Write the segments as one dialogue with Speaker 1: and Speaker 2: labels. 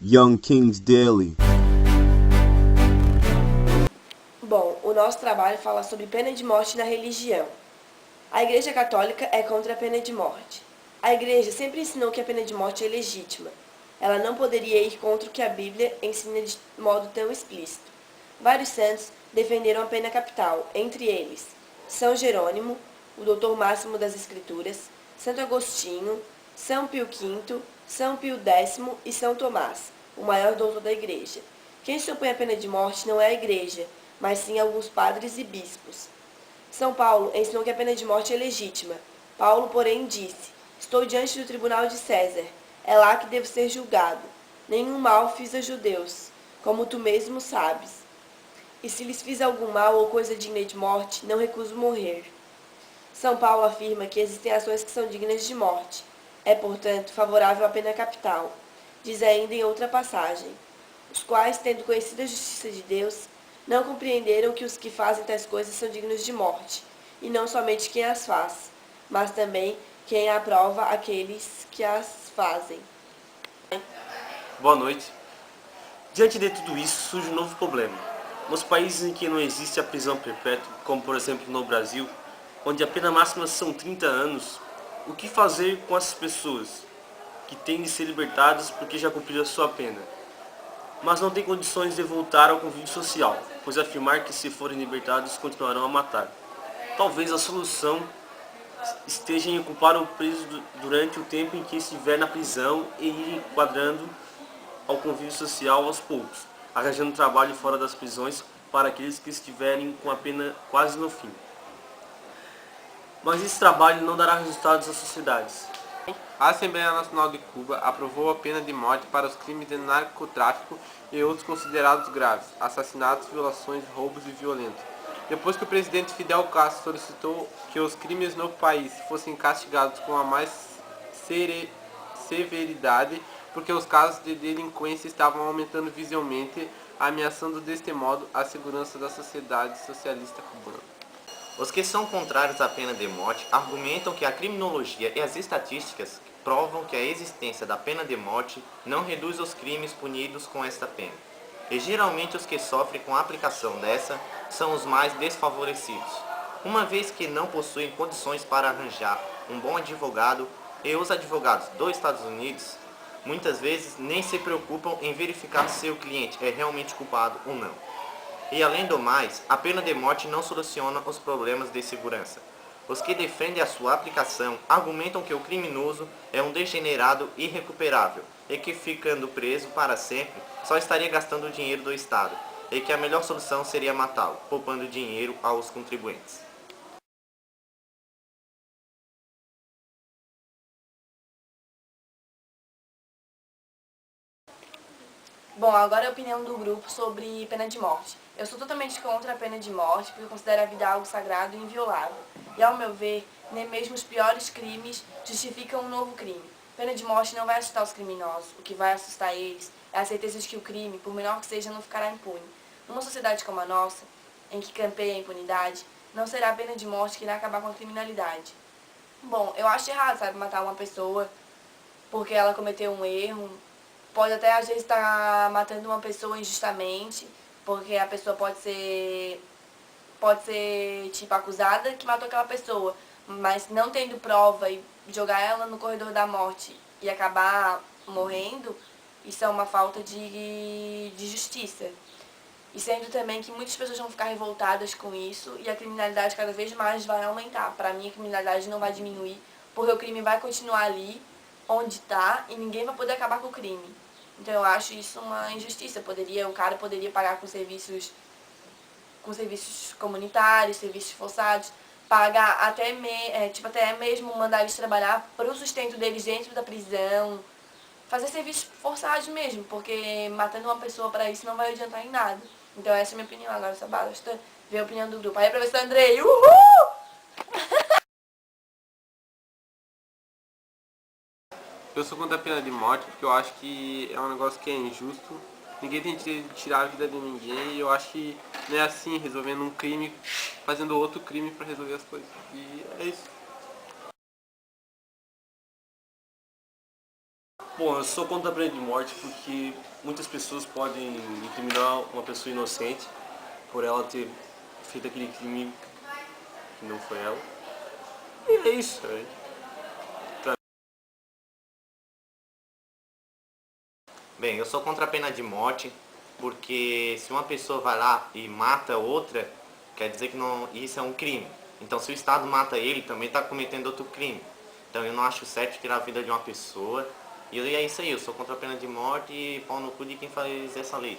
Speaker 1: Young Kings Daily.
Speaker 2: Bom, o nosso trabalho fala sobre pena de morte na religião. A Igreja Católica é contra a pena de morte. A Igreja sempre ensinou que a pena de morte é legítima. Ela não poderia ir contra o que a Bíblia ensina de modo tão explícito. Vários santos defenderam a pena capital, entre eles São Jerônimo, o doutor máximo das Escrituras, Santo Agostinho, São Pio V, São Pio X e São Tomás, o maior doutor da Igreja. Quem se opõe à pena de morte não é a Igreja, mas sim alguns padres e bispos. São Paulo ensinou que a pena de morte é legítima. Paulo, porém, disse: Estou diante do tribunal de César. É lá que devo ser julgado. Nenhum mal fiz a judeus, como tu mesmo sabes. E se lhes fiz algum mal ou coisa digna de morte, não recuso morrer. São Paulo afirma que existem ações que são dignas de morte. É, portanto, favorável à pena capital. Diz ainda em outra passagem: os quais, tendo conhecido a justiça de Deus, não compreenderam que os que fazem tais coisas são dignos de morte, e não somente quem as faz, mas também quem aprova aqueles que as fazem.
Speaker 3: Boa noite. Diante de tudo isso, surge um novo problema. Nos países em que não existe a prisão perpétua, como por exemplo no Brasil, onde a pena máxima são 30 anos, o que fazer com essas pessoas que têm de ser libertadas porque já cumpriram a sua pena, mas não têm condições de voltar ao convívio social, pois afirmar que se forem libertados continuarão a matar? Talvez a solução esteja em ocupar o preso durante o tempo em que estiver na prisão e ir enquadrando ao convívio social aos poucos, arranjando trabalho fora das prisões para aqueles que estiverem com a pena quase no fim. Mas esse trabalho não dará resultados às sociedades.
Speaker 4: A Assembleia Nacional de Cuba aprovou a pena de morte para os crimes de narcotráfico e outros considerados graves, assassinatos, violações, roubos e violentos. Depois que o presidente Fidel Castro solicitou que os crimes no país fossem castigados com a mais severidade, porque os casos de delinquência estavam aumentando visivelmente, ameaçando deste modo a segurança da sociedade socialista cubana.
Speaker 5: Os que são contrários à pena de morte argumentam que a criminologia e as estatísticas provam que a existência da pena de morte não reduz os crimes punidos com esta pena. E geralmente os que sofrem com a aplicação dessa são os mais desfavorecidos, uma vez que não possuem condições para arranjar um bom advogado, e os advogados dos Estados Unidos muitas vezes nem se preocupam em verificar se o cliente é realmente culpado ou não. E além do mais, a pena de morte não soluciona os problemas de segurança. Os que defendem a sua aplicação argumentam que o criminoso é um degenerado irrecuperável e que, ficando preso para sempre, só estaria gastando o dinheiro do Estado, e que a melhor solução seria matá-lo, poupando dinheiro aos contribuintes.
Speaker 2: Bom, agora a opinião do grupo sobre pena de morte. Eu sou totalmente contra a pena de morte, porque eu considero a vida algo sagrado e inviolável. E, ao meu ver, nem mesmo os piores crimes justificam um novo crime. Pena de morte não vai assustar os criminosos. O que vai assustar eles é a certeza de que o crime, por menor que seja, não ficará impune. Numa sociedade como a nossa, em que campeia a impunidade, não será a pena de morte que irá acabar com a criminalidade. Bom, eu acho errado, sabe, matar uma pessoa porque ela cometeu um erro. Pode até, às vezes, estar matando uma pessoa injustamente, porque a pessoa pode ser tipo, acusada que matou aquela pessoa, mas não tendo prova e jogar ela no corredor da morte e acabar morrendo, isso é uma falta de justiça. E sendo também que muitas pessoas vão ficar revoltadas com isso e a criminalidade cada vez mais vai aumentar. Para mim, a criminalidade não vai diminuir, porque o crime vai continuar ali, onde está, e ninguém vai poder acabar com o crime. Então eu acho isso uma injustiça. O cara poderia pagar com serviços comunitários, serviços forçados, pagar até mesmo mandar eles trabalhar para o sustento deles dentro da prisão, fazer serviços forçados mesmo, porque matando uma pessoa para isso não vai adiantar em nada. Então essa é a minha opinião. Agora só basta ver a opinião do grupo. Aí, professor Andrei, uhul!
Speaker 4: Eu sou contra a pena de morte porque eu acho que é um negócio que é injusto. Ninguém tem direito de tirar a vida de ninguém e eu acho que não é assim, resolvendo um crime, fazendo outro crime para resolver as coisas. E é isso.
Speaker 3: Bom, eu sou contra a pena de morte porque muitas pessoas podem incriminar uma pessoa inocente por ela ter feito aquele crime que não foi ela. E é isso.
Speaker 5: Bem, eu sou contra a pena de morte, porque se uma pessoa vai lá e mata outra, quer dizer que não, isso é um crime. Então se o Estado mata ele, também está cometendo outro crime. Então eu não acho certo tirar a vida de uma pessoa. E é isso aí, eu sou contra a pena de morte e pau no cu de quem faz essa lei.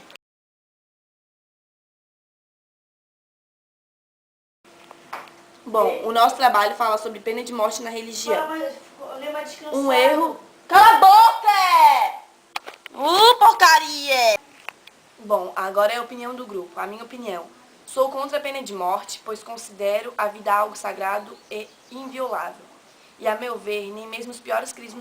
Speaker 2: Bom, o nosso trabalho fala sobre pena de morte na religião. Um
Speaker 1: erro.
Speaker 2: erro... Cala a boca! Porcaria! Bom, agora é a opinião do grupo, a minha opinião. Sou contra a pena de morte, pois considero a vida algo sagrado e inviolável. E, a meu ver, nem mesmo os piores crimes...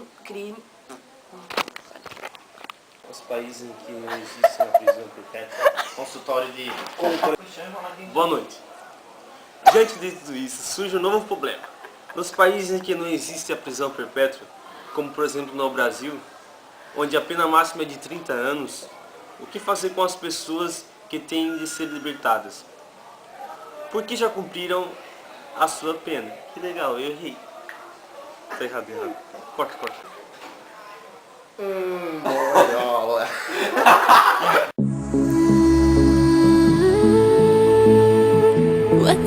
Speaker 3: Os países em que não existe a prisão perpétua.
Speaker 5: Consultório de...
Speaker 3: Boa noite. Diante de tudo isso, surge um novo problema. Nos países em que não existe a prisão perpétua, como por exemplo no Brasil, onde a pena máxima é de 30 anos, o que fazer com as pessoas que têm de ser libertadas? Porque já cumpriram a sua pena. Que legal, eu errei. Tá errado, errado. Corta, corta.
Speaker 5: Boiola.
Speaker 6: What